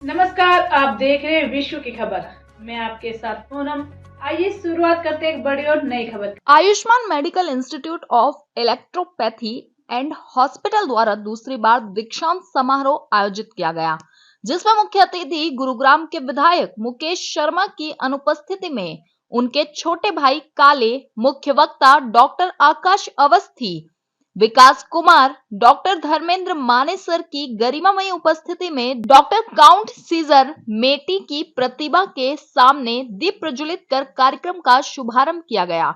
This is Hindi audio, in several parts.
नमस्कार, आप देख रहे हैं विश्व की खबर। मैं आपके साथ पूनम। आइए शुरुआत करते हैं एक बड़ी और नई खबर। Ayushman medical institute of electropathy and hospital द्वारा दूसरी बार दीक्षांत समारोह आयोजित किया गया, जिसमें मुख्य अतिथि गुरुग्राम के विधायक मुकेश शर्मा की अनुपस्थिति में उनके छोटे भाई काले, मुख्य वक्ता डॉक्टर आकाश अवस्थी, विकास कुमार, डॉक्टर धर्मेंद्र मानेसर की गरिमामयी उपस्थिति में डॉक्टर काउंट सीजर मेटी की प्रतिभा के सामने दीप प्रज्वलित कर कार्यक्रम का शुभारंभ किया गया।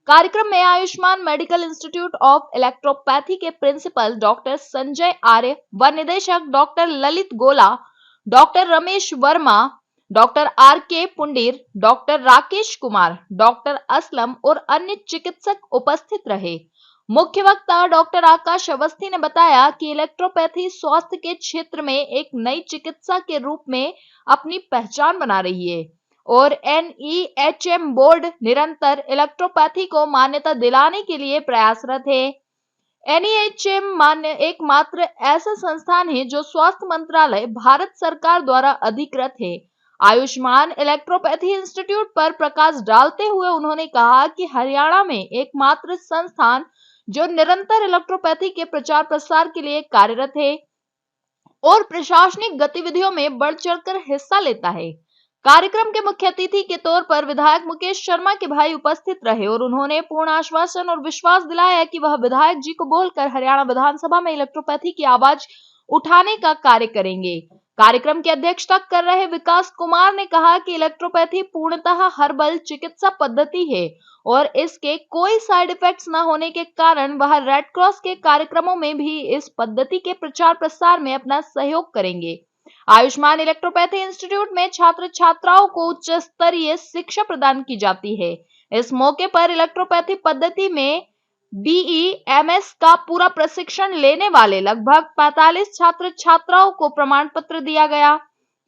कार्यक्रम में Ayushman medical institute of electropathy के प्रिंसिपल डॉक्टर संजय आर्य व निदेशक डॉक्टर ललित गोला, doctor Ramesh Verma, doctor R के पुंडीर, डॉक्टर राकेश कुमार, डॉक्टर असलम और अन्य चिकित्सक उपस्थित रहे। मुख्य वक्ता डॉक्टर आकाश अवस्थी ने बताया कि इलेक्ट्रोपैथी स्वास्थ्य के क्षेत्र में एक नई चिकित्सा के रूप में अपनी पहचान बना रही है और NEHM बोर्ड निरंतर इलेक्ट्रोपैथी को मान्यता दिलाने के लिए प्रयासरत है। NEHM एकमात्र ऐसा संस्थान है जो स्वास्थ्य मंत्रालय भारत सरकार द्वारा अधिकृत है। आयुष्मान इलेक्ट्रोपैथी इंस्टीट्यूट पर प्रकाश डालते हुए उन्होंने कहा कि हरियाणा में एकमात्र संस्थान जो निरंतर इलेक्ट्रोपैथी के प्रचार प्रसार के लिए कार्यरत है और प्रशासनिक गतिविधियों में बढ़ चढ़कर हिस्सा लेता है। कार्यक्रम के मुख्य अतिथि के तौर पर विधायक मुकेश शर्मा के भाई उपस्थित रहे और उन्होंने पूर्ण आश्वासन और विश्वास दिलाया कि वह विधायक जी को बोलकर हरियाणा विधानसभा में इलेक्ट्रोपैथी की आवाज उठाने का कार्य करेंगे। कार्यक्रम की अध्यक्षता कर रहे विकास कुमार ने कहा कि इलेक्ट्रोपैथी पूर्णतः हर्बल चिकित्सा पद्धति है और इसके कोई साइड इफेक्ट्स न होने के कारण वह रेड क्रॉस के कार्यक्रमों में भी इस पद्धति के प्रचार प्रसार में अपना सहयोग करेंगे। आयुष्मान इलेक्ट्रोपैथी इंस्टीट्यूट में छात्र छात्राओं को उच्च स्तरीय शिक्षा प्रदान की जाती है। इस मौके पर इलेक्ट्रोपैथी पद्धति में BEMS का पूरा प्रशिक्षण लेने वाले लगभग 45 छात्र छात्राओं को प्रमाण पत्र दिया गया।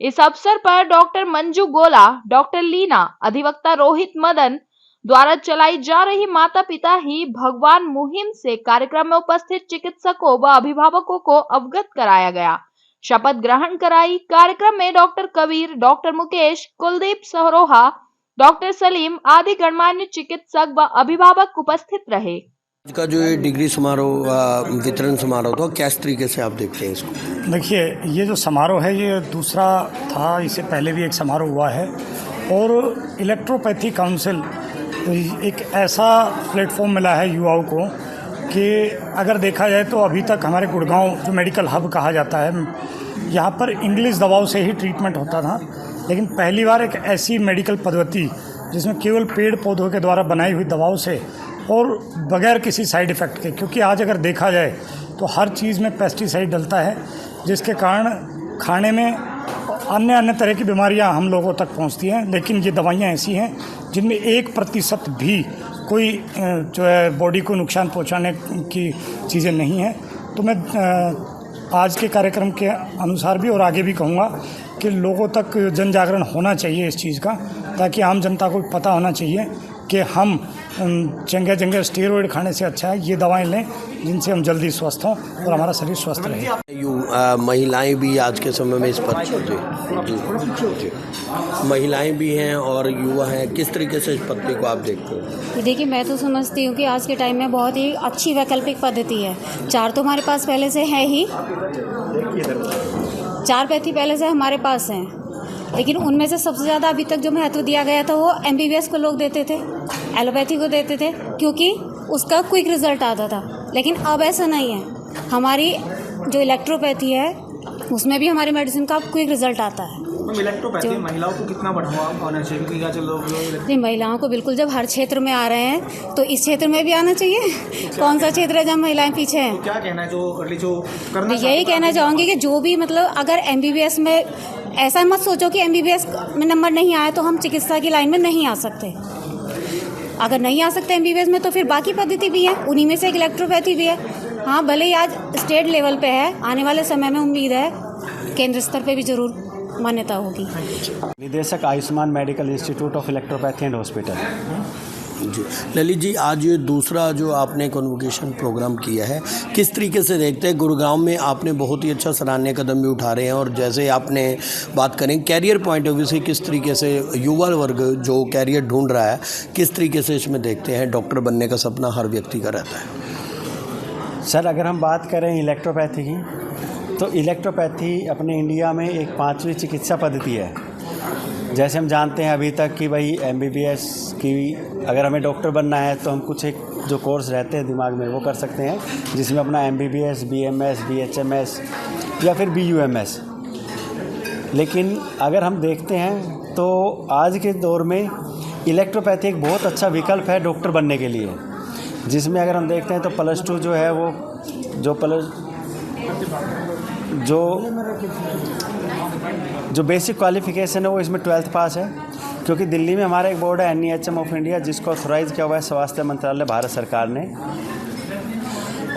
इस अवसर पर डॉक्टर मंजू गोला, डॉक्टर लीना, अधिवक्ता रोहित मदन द्वारा चलाई जा रही माता पिता ही भगवान मुहिम से कार्यक्रम में उपस्थित चिकित्सकों व अभिभावकों को अवगत कराया गया, शपथ ग्रहण कराई। कार्यक्रम में doctor Kabir, doctor Mukesh, Kuldeep Saroha, doctor Salim आदि गणमान्य चिकित्सक व अभिभावक उपस्थित रहे। आज का जो ये डिग्री समारोह वितरण समारोह था, किस तरीके से आप देखते हैं इसको? देखिए, ये जो समारोह है ये दूसरा था, इससे पहले भी एक समारोह हुआ है और इलेक्ट्रोपैथी काउंसिल एक ऐसा प्लेटफॉर्म मिला है युवाओं को कि अगर देखा जाए तो अभी तक हमारे गुड़गांव जो मेडिकल हब कहा जाता है, यहाँ पर इंग्लिश दवाओं से ही ट्रीटमेंट होता था, लेकिन पहली बार एक ऐसी मेडिकल पद्धति जिसमें केवल पेड़ पौधों के द्वारा बनाई हुई दवाओं से और बगैर किसी साइड इफ़ेक्ट के, क्योंकि आज अगर देखा जाए तो हर चीज़ में पेस्टिसाइड डलता है जिसके कारण खाने में अन्य तरह की बीमारियां हम लोगों तक पहुंचती हैं, लेकिन ये दवाइयां ऐसी हैं जिनमें 1% भी कोई जो है बॉडी को नुकसान पहुंचाने की चीज़ें नहीं हैं। तो मैं आज के कार्यक्रम के अनुसार भी और आगे भी कहूँगा कि लोगों तक जन जागरण होना चाहिए इस चीज़ का, ताकि आम जनता को पता होना चाहिए कि हम जगह स्टेरॉइड खाने से अच्छा है ये दवाएं लें जिनसे हम जल्दी स्वस्थ हों और हमारा शरीर स्वस्थ रहे। महिलाएं भी आज के समय में इस पर महिलाएं भी हैं और युवा हैं, किस तरीके से इस पद्धति को आप देखते हो? देखिए, मैं तो समझती हूँ कि आज के टाइम में बहुत ही अच्छी वैकल्पिक पद्धति है। 4 तो हमारे पास पहले से है ही, 4 पैथी पहले से हमारे पास हैं, लेकिन उनमें से सबसे ज़्यादा अभी तक जो महत्व दिया गया था वो MBBS को लोग देते थे, एलोपैथी को देते थे, क्योंकि उसका क्विक रिजल्ट आता था। लेकिन अब ऐसा नहीं है। हमारी जो इलेक्ट्रोपैथी है उसमें भी हमारी मेडिसिन का क्विक रिजल्ट आता है। इलेक्ट्रोपैथी महिलाओं को कितना बढ़ावा होना चाहिए? क्योंकि आजकल लोग नहीं, महिलाओं को बिल्कुल, जब हर क्षेत्र में आ रहे हैं तो इस क्षेत्र में भी आना चाहिए। कौन सा क्षेत्र है जहाँ महिलाएं पीछे हैं? तो क्या कहना है जो करना? यही कहना चाहूँगी कि जो भी मतलब अगर MBBS में, ऐसा मत सोचो कि MBBS में नंबर नहीं आया तो हम चिकित्सा की लाइन में नहीं आ सकते। अगर नहीं आ सकते MBBS में तो फिर बाकी पद्धति भी है, उन्हीं में से एक इलेक्ट्रोपैथी भी है। हाँ, भले ही आज स्टेट लेवल पे है, आने वाले समय में उम्मीद है केंद्र स्तर पे भी जरूर मान्यता होगी। निदेशक Ayushman medical institute of electropathy and hospital. जी ललित जी, आज ये दूसरा जो आपने कन्वोकेशन प्रोग्राम किया है, किस तरीके से देखते हैं? गुरुग्राम में आपने बहुत ही अच्छा सराहनीय कदम भी उठा रहे हैं, और जैसे आपने बात करें कैरियर पॉइंट ऑफ व्यू से, किस तरीके से युवा वर्ग जो कैरियर ढूंढ रहा है, किस तरीके से इसमें देखते हैं? डॉक्टर बनने का सपना हर व्यक्ति का रहता है। सर, अगर हम बात करें इलेक्ट्रोपैथी की, तो इलेक्ट्रोपैथी अपने इंडिया में एक 5वीं चिकित्सा पद्धति है। जैसे हम जानते हैं अभी तक कि भाई MBBS की अगर हमें डॉक्टर बनना है तो हम कुछ एक जो कोर्स रहते हैं दिमाग में वो कर सकते हैं, जिसमें अपना MBBS, BMS, BHMS या फिर BUMS। लेकिन अगर हम देखते हैं तो आज के दौर में इलेक्ट्रोपैथी एक बहुत अच्छा विकल्प है डॉक्टर बनने के लिए, जिसमें अगर हम देखते हैं तो +2 जो है वो जो बेसिक क्वालिफिकेशन है वो इसमें 12th पास है, क्योंकि दिल्ली में हमारा एक बोर्ड है NEHM ऑफ इंडिया, जिसको ऑथोराइज़ किया हुआ है स्वास्थ्य मंत्रालय भारत सरकार ने।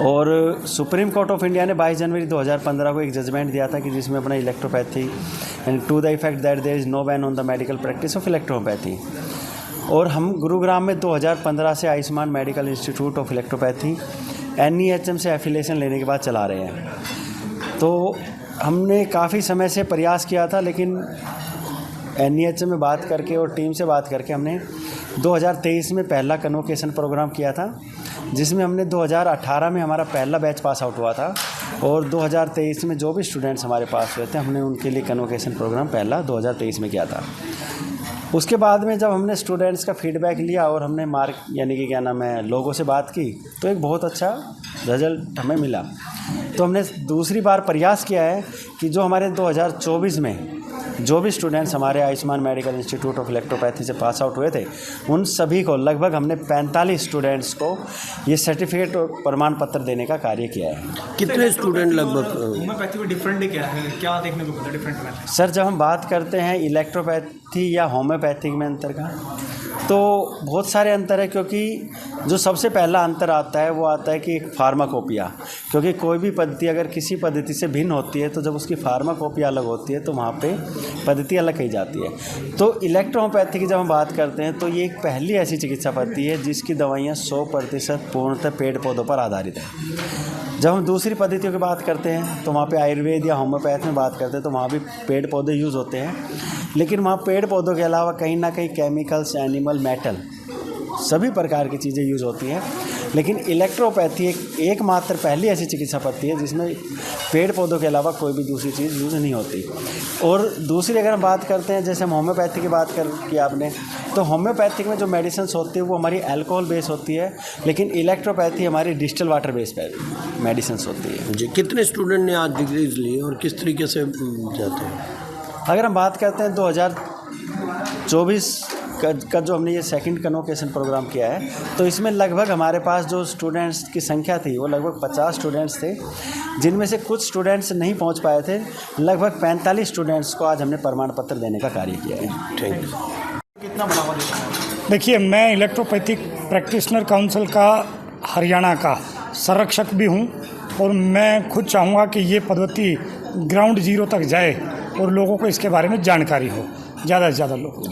और सुप्रीम कोर्ट ऑफ इंडिया ने 22 जनवरी 2015 को एक जजमेंट दिया था कि जिसमें अपना electropathy and to the effect that there is no ban on the medical practice of electropathy. और हम गुरुग्राम में 2015 से Ayushman medical institute of electropathy NEHM से एफिलिएशन लेने के बाद चला रहे हैं। तो हमने काफ़ी समय से प्रयास किया था, लेकिन NEHM में बात करके और टीम से बात करके हमने 2023 में पहला कन्वोकेशन प्रोग्राम किया था, जिसमें हमने 2018 में हमारा पहला बैच पास आउट हुआ था, और 2023 में जो भी स्टूडेंट्स हमारे पास हुए थे हमने उनके लिए कन्वोकेशन प्रोग्राम पहला 2023 में किया था। उसके बाद में जब हमने स्टूडेंट्स का फीडबैक लिया और हमने मार्क यानी कि क्या नाम है लोगों से बात की, तो एक बहुत अच्छा रिजल्ट हमें मिला। तो हमने दूसरी बार प्रयास किया है कि जो हमारे 2024 में जो भी स्टूडेंट्स हमारे Ayushman medical institute of electropathy से पास आउट हुए थे, उन सभी को लगभग हमने 45 स्टूडेंट्स को ये सर्टिफिकेट और प्रमाण पत्र देने का कार्य किया है। कितने स्टूडेंट लगभग? होम्योपैथी में डिफरेंट क्या है, क्या देखने को मिलता है डिफरेंट में? सर, जब हम बात करते हैं इलेक्ट्रोपैथी या होम्योपैथिक में अंतर का, तो बहुत सारे अंतर है, क्योंकि जो सबसे पहला अंतर आता है वो आता है कि एक फार्माकोपिया, क्योंकि कोई भी पद्धति अगर किसी पद्धति से भिन्न होती है तो जब उसकी फार्माकोपिया अलग होती है तो वहाँ पे पद्धति अलग कही जाती है। तो इलेक्ट्रोहोम्योपैथी की जब हम बात करते हैं तो ये एक पहली ऐसी चिकित्सा पद्धति है जिसकी दवाइयाँ 100% पूर्णतः पेड़ पौधों पर आधारित है। जब हम दूसरी पद्धतियों की बात करते हैं तो वहाँ पे आयुर्वेद या होम्योपैथ में बात करते हैं तो वहाँ भी पेड़ पौधे यूज़ होते हैं, लेकिन वहाँ पेड़ पौधों के अलावा कहीं ना कहीं केमिकल्स, एनिमल, मेटल सभी प्रकार की चीज़ें यूज़ होती हैं। लेकिन इलेक्ट्रोपैथी एकमात्र पहली ऐसी चिकित्सा पद्धति है जिसमें पेड़ पौधों के अलावा कोई भी दूसरी चीज़ यूज़ नहीं होती। और दूसरी अगर हम बात करते हैं, जैसे हम होम्योपैथी की बात की आपने, तो होम्योपैथिक में जो मेडिसिन्स होती है वो हमारी अल्कोहल बेस होती है, लेकिन इलेक्ट्रोपैथी हमारी डिस्टिल वाटर बेस मेडिसिन्स होती है। जी, कितने स्टूडेंट ने आज डिग्रीज ली और किस तरीके से जाते हैं? अगर हम बात करते हैं 2024 का जो हमने ये सेकंड कन्वोकेशन प्रोग्राम किया है, तो इसमें लगभग हमारे पास जो स्टूडेंट्स की संख्या थी वो लगभग 50 स्टूडेंट्स थे, जिनमें से कुछ स्टूडेंट्स नहीं पहुंच पाए थे। लगभग 45 स्टूडेंट्स को आज हमने प्रमाण पत्र देने का कार्य किया है। ठीक। कितना बढ़ावा देता है? देखिए, मैं इलेक्ट्रोपैथिक प्रैक्टिशनर काउंसिल का हरियाणा का संरक्षक भी हूं, और मैं खुद चाहूँगा कि ये पद्धति ग्राउंड जीरो तक जाए और लोगों को इसके बारे में जानकारी हो, ज़्यादा से ज़्यादा लोग।